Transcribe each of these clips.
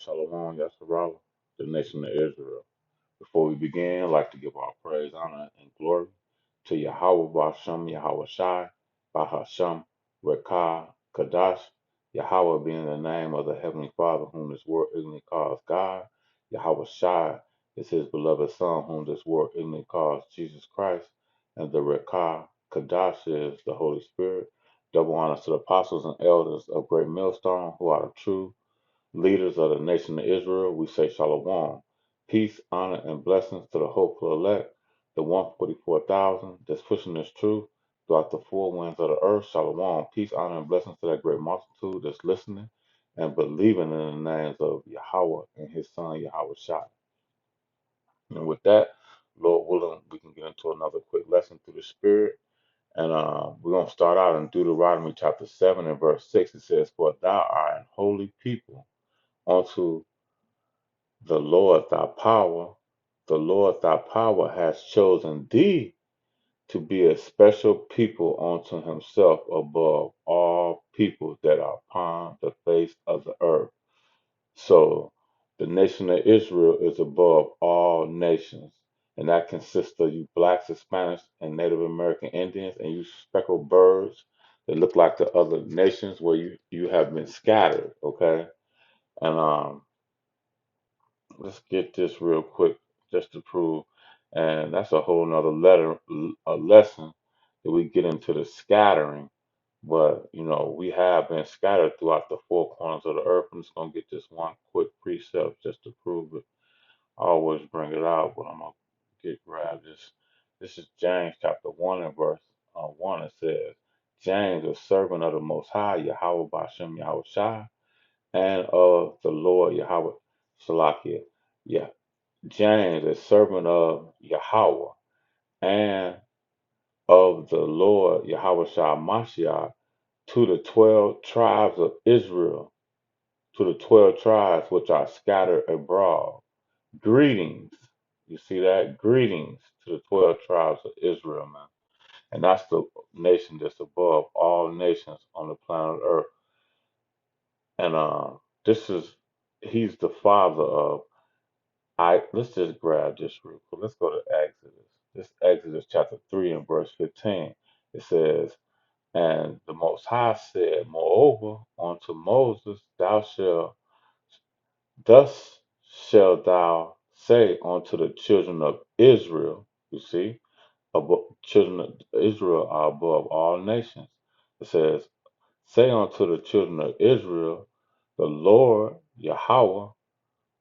Shalom, Yasharal, the nation of Israel. Before we begin, I'd like to give our praise, honor, and glory to Yahweh Bashem, Yahweh Shai, Bahasham, Rekah, Kadash, Yahweh being the name of the Heavenly Father, whom this world ignorantly calls God. Yahweh Shai is his beloved Son, whom this world ignorantly calls Jesus Christ. And the Rekah, Kadash is the Holy Spirit. Double honors to the apostles and elders of Great Millstone, who are the true leaders of the nation of Israel. We say Shalom. Peace, honor, and blessings to the hopeful elect, the 144,000 that's pushing this truth throughout the four winds of the earth. Shalom. Peace, honor, and blessings to that great multitude that's listening and believing in the names of Yahweh and his son Yahweh Shai. And with that, Lord willing, we can get into another quick lesson through the Spirit. And we're going to start out in Deuteronomy chapter 7 and verse 6. It says, "For thou art an holy people unto the Lord thy power has chosen thee to be a special people unto himself above all people that are upon the face of the earth." So the nation of Israel is above all nations. And that consists of you blacks, Hispanics, and Native American Indians, and you speckled birds that look like the other nations where you have been scattered, okay? And let's get this real quick just to prove. And that's a whole nother a lesson that we get into the scattering. But, we have been scattered throughout the four corners of the earth. I'm just going to get this one quick precept just to prove it. I always bring it out, but I'm going to grab this. This is James chapter 1 and verse 1. It says, "James, a servant of the Most High, Yahweh Bashem Yahweh Shai, and of the Lord Yahweh Salakia." Yeah, James, a servant of Yahweh and of the Lord Yahweh Shah Mashiach, to the 12 tribes of Israel, to the 12 tribes which are scattered abroad. Greetings. You see that? Greetings to the 12 tribes of Israel, man. And that's the nation that's above all nations on the planet Earth. And he's the father of let's just grab this real quick. Let's go to Exodus. This Exodus chapter 3 and verse 15. It says, "And the Most High said, Moreover, unto Moses, thus shalt thou say unto the children of Israel." You see, children of Israel are above all nations. It says, "Say unto the children of Israel, the Lord Yahweh,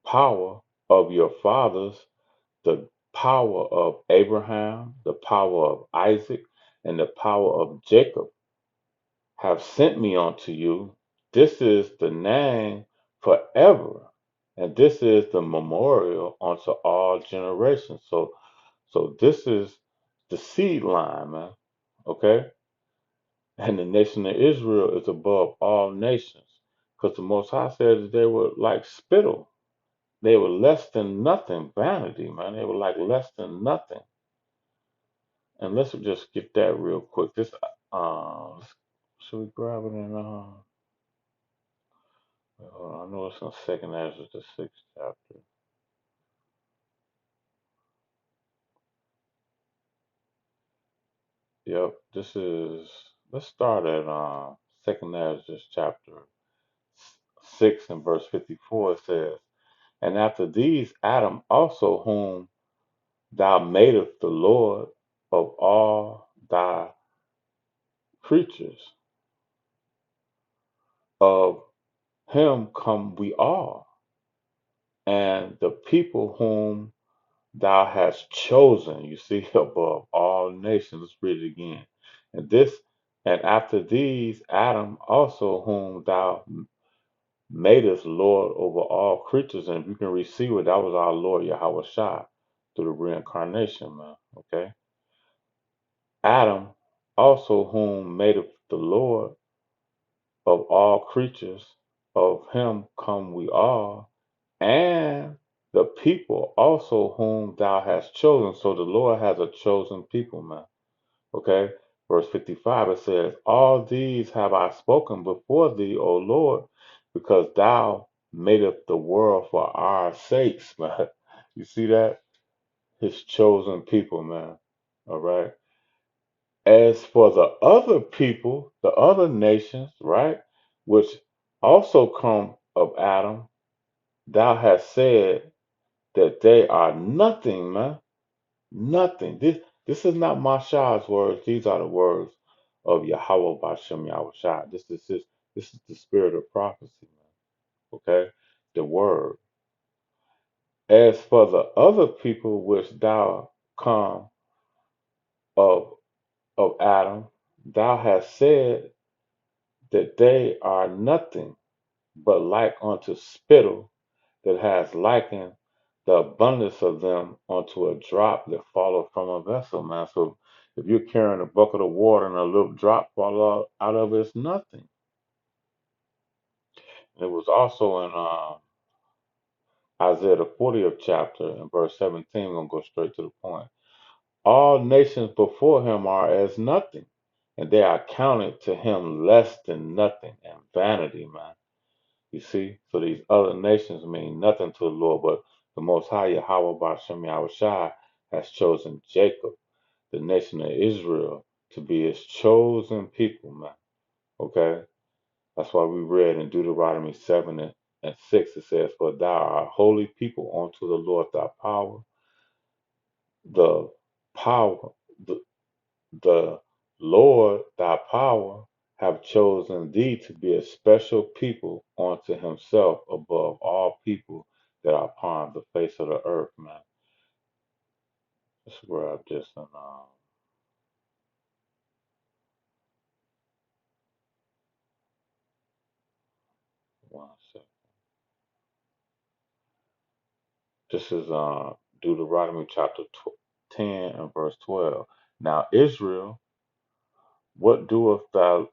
power of your fathers, the power of Abraham, the power of Isaac, and the power of Jacob, have sent me unto you. This is the name forever, and this is the memorial unto all generations." So this is the seed line, man. Okay? And the nation of Israel is above all nations. Because the Most High said that they were like spittle. They were less than nothing, vanity, man. They were like less than nothing. And let's just get that real quick. This, should we grab it in? I know it's in Second Ezra, the sixth chapter. Yep, this is. Let's start at Second Ezra chapter 6 and verse 54. It says, "And after these, Adam also, whom thou madest the Lord of all thy creatures, of him come we all, and the people whom thou hast chosen." You see, above all nations. Let's read it again. And after these, Adam also, whom thou madest Lord over all creatures. And if you can receive it, that was our Lord Yahweh Shah through the reincarnation, man. Okay. Adam also, whom madeth the Lord of all creatures, of him come we all, and the people also whom thou hast chosen. So the Lord has a chosen people, man. Okay. Verse 55, it says, "All these have I spoken before thee, O Lord, because thou made up the world for our sakes, man. You see that? His chosen people, man. All right. As for the other people, the other nations, right, which also come of Adam, thou hast said that they are nothing, man. Nothing. This is not Masha's words. These are the words of Yahweh Bashem Yahushua. This is the spirit of prophecy, man. Okay? The word. As for the other people which thou come of Adam, thou hast said that they are nothing but like unto spittle that has likened the abundance of them unto a drop that falleth from a vessel, man. So if you're carrying a bucket of water and a little drop fall out of it, it's nothing. And it was also in Isaiah the 40th chapter in verse 17. We're gonna go straight to the point. All nations before him are as nothing, and they are counted to him less than nothing and vanity, man. You see? So these other nations mean nothing to the Lord, but the Most High Yahweh Bashem Yahushai has chosen Jacob, the nation of Israel, to be his chosen people, man. Okay? That's why we read in Deuteronomy 7 and 6, it says, for thou art a holy people unto the Lord thy power, the power, the Lord thy power have chosen thee to be a special people unto himself above all people that are upon the face of the earth, man. Let's grab this and 1 second. This is Deuteronomy chapter 10 and verse 12. Now Israel, what doeth thou,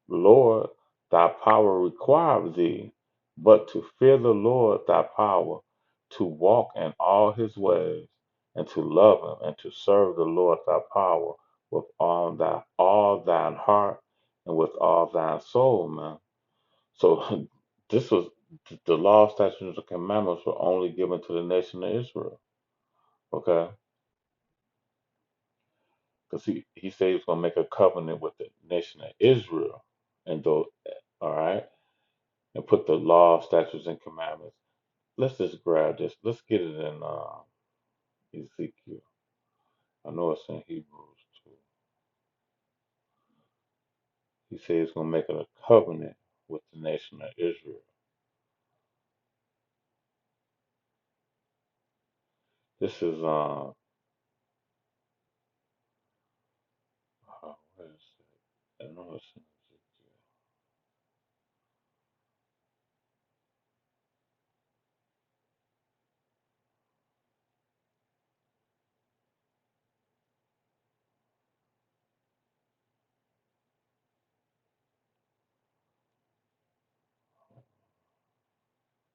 Lord, thy power require of thee, but to fear the Lord thy power, to walk in all his ways, and to love him, and to serve the Lord thy power with all thine heart and with all thine soul, man. So this was the law, statutes, and commandments were only given to the nation of Israel. Okay? Because he said he was gonna make a covenant with the nation of Israel. And though all right, and put the law, statutes, and commandments. Let's just grab this. Let's get it in Ezekiel. I know it's in Hebrews too. He said he's going to make a covenant with the nation of Israel. This is where is it? I know it's in Ezekiel.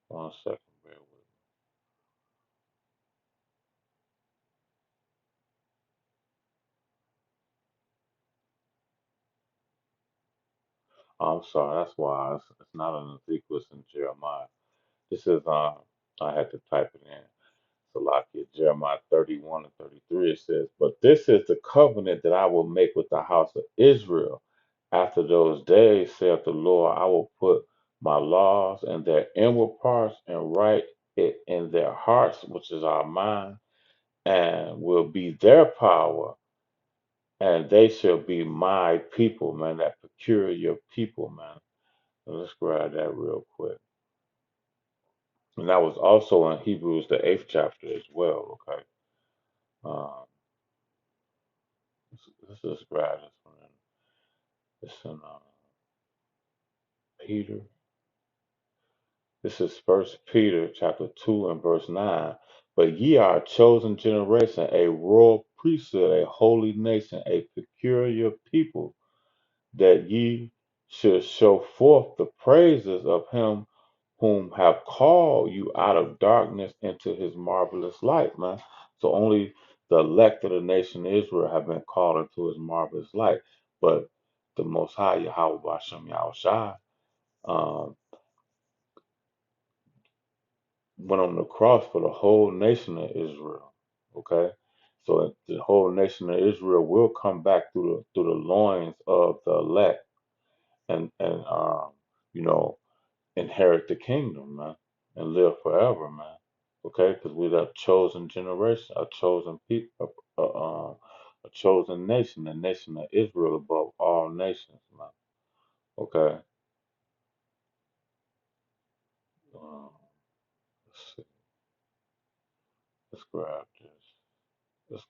1 second, bear with me. I'm sorry, that's why it's not in Ezekiel, it's in Jeremiah. This is I had to type it in. Salakia, Jeremiah 31 and 33, it says, but this is the covenant that I will make with the house of Israel. After those days, saith the Lord, I will put my laws in their inward parts and write it in their hearts, which is our mind, and will be their power, and they shall be my people, man, that peculiar people, man. Let's grab that real quick. And that was also in Hebrews, the 8th chapter as well, okay? Um, let's just grab this one. It's in Peter. This is First Peter chapter 2 and verse 9. But ye are a chosen generation, a royal priesthood, a holy nation, a peculiar people, that ye should show forth the praises of him whom have called you out of darkness into his marvelous light, man. So only the elect of the nation of Israel have been called into his marvelous light. But the Most High, Yahweh Bashem Yahushai, um, went on the cross for the whole nation of Israel. Okay, so the whole nation of Israel will come back through the loins of the elect, and you know, inherit the kingdom, man, and live forever, man. Okay, because we're the chosen generation, a chosen people, a chosen nation, the nation of Israel above all nations, man. Okay, um, let's see, let's grab this. This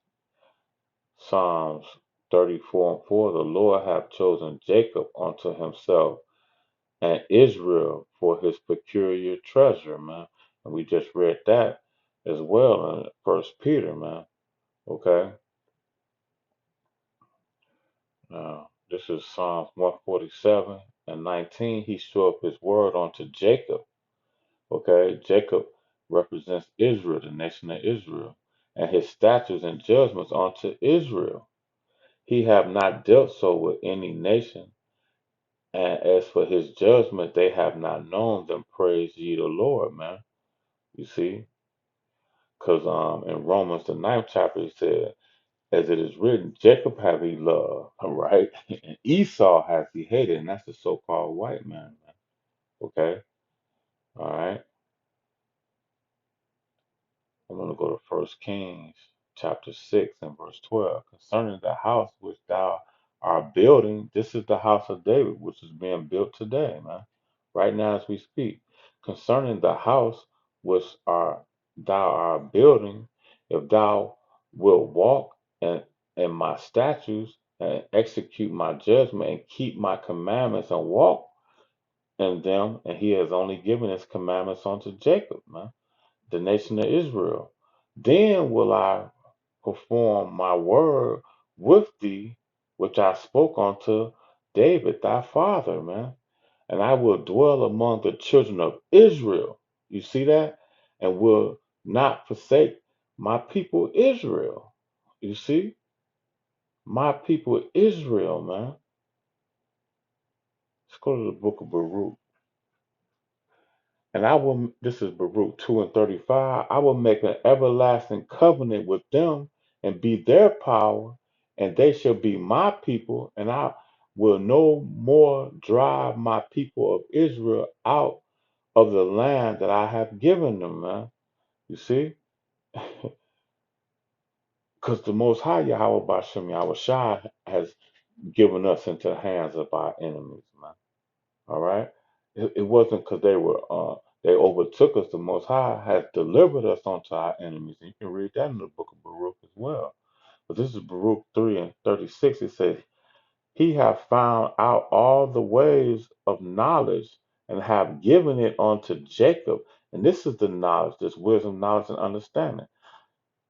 Psalms 34:4. The Lord hath chosen Jacob unto himself, and Israel for his peculiar treasure, man. And we just read that as well in First Peter, man. Okay. Now, this is Psalms 147 and 19. He showed his word unto Jacob. Okay, Jacob represents Israel, the nation of Israel, and his statutes and judgments unto Israel. He have not dealt so with any nation, and as for his judgment, they have not known them. Praise ye the Lord, man. You see, because in Romans the ninth chapter, he said, as it is written, Jacob have he loved, right? And Esau has he hated, and that's the so-called white man. Okay, all right. I'm going to go to First Kings chapter 6 and verse 12. Concerning the house which thou art building, this is the house of David, which is being built today, man. Right now as we speak. Concerning the house which thou art building, if thou wilt walk in my statutes and execute my judgment and keep my commandments and walk in them, and he has only given his commandments unto Jacob, man, the nation of Israel. Then will I perform my word with thee, which I spoke unto David thy father, man. And I will dwell among the children of Israel. You see that? And will not forsake my people Israel. You see? My people Israel, man. Let's go to the book of Baruch. And I will, this is Baruch 2 and 35, I will make an everlasting covenant with them and be their power, and they shall be my people, and I will no more drive my people of Israel out of the land that I have given them, man. You see? Because the Most High Yahweh Bashem Yahweh Shai has given us into the hands of our enemies, man. All right. It wasn't because they overtook us. The Most High has delivered us unto our enemies. And you can read that in the book of Baruch as well. But this is Baruch 3 and 36. It says, He hath found out all the ways of knowledge and have given it unto Jacob. And this is the knowledge, this wisdom, knowledge, and understanding.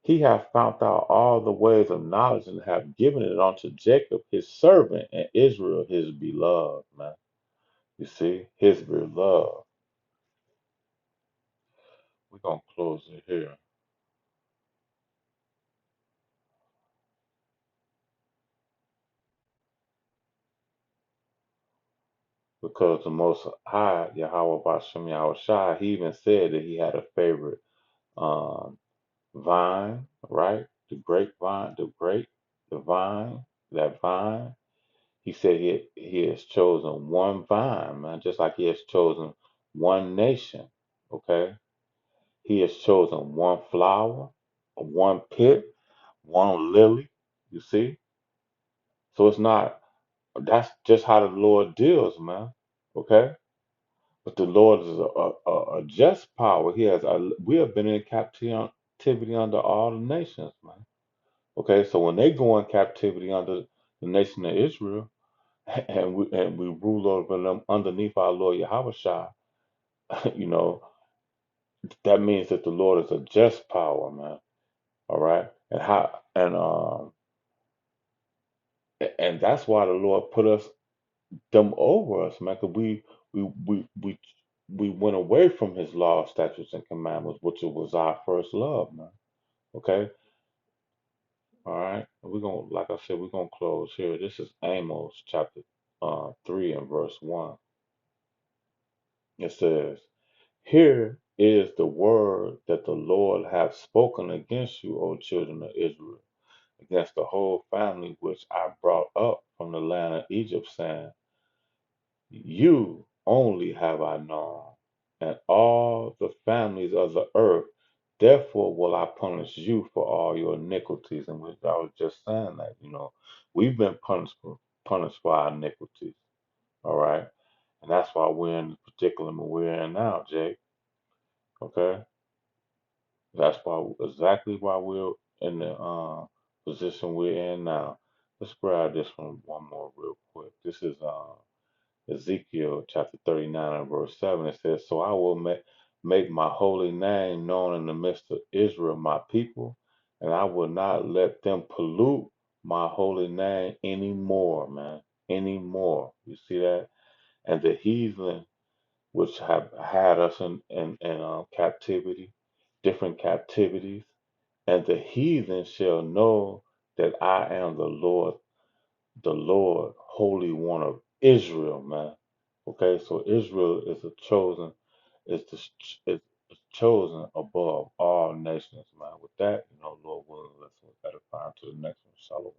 He hath found out all the ways of knowledge and have given it unto Jacob, his servant, and Israel, his beloved, man. You see, his beloved. We're gonna close it here because the Most High Yahweh Bashem Yahweh Shai, he even said that he had a favorite um, vine, right? The grapevine, the vine, that vine. He said he has chosen one vine, man, just like he has chosen one nation. Okay, he has chosen one flower, one pit, one lily. You see, so it's not. That's just how the Lord deals, man. Okay? But the Lord is a just power. We have been in captivity under all the nations, man. Okay, so when they go in captivity under the nation of Israel, and we rule over them underneath our Lord Yahweh Shai, you know, that means that the Lord is a just power, man. All right, and that's why the Lord put us them over us, man. 'Cause we we we we went away from His law, statutes, and commandments, which was our first love, man. Okay, all right. We're gonna, like I said, we're gonna close here. This is Amos chapter 3 and verse 1. It says, "Hear." is the word that the Lord hath spoken against you, O children of Israel, against the whole family which I brought up from the land of Egypt, saying, you only have I known, and all the families of the earth. Therefore will I punish you for all your iniquities. And which I was just saying that, we've been punished for our iniquities. All right. And that's why we're in the predicament we're in now, Jake. Okay. That's why exactly why we're in the position we're in now. Let's grab this one more real quick. This is Ezekiel chapter 39 and verse 7. It says, so I will make my holy name known in the midst of Israel, my people, and I will not let them pollute my holy name anymore, man. Anymore. You see that? And the heathen which have had us in captivity, different captivities, and the heathen shall know that I am the Lord, Holy One of Israel, man. Okay, so Israel is is the, is chosen above all nations, man. With that, Lord willing, let's edify to the next one. Shalom.